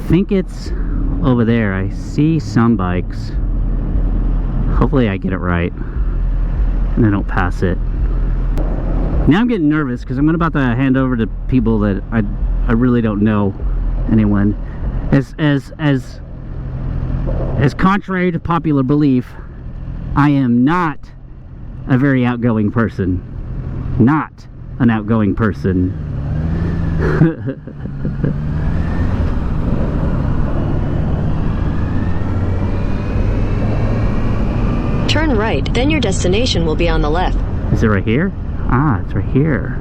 think it's over there. I see some bikes. Hopefully I get it right and I don't pass it. Now I'm getting nervous because I'm about to hand over to people that I really don't know anyone. As contrary to popular belief, I am not a very outgoing person. Not an outgoing person. Turn right, then your destination will be on the left. Is it right here? Ah, it's right here.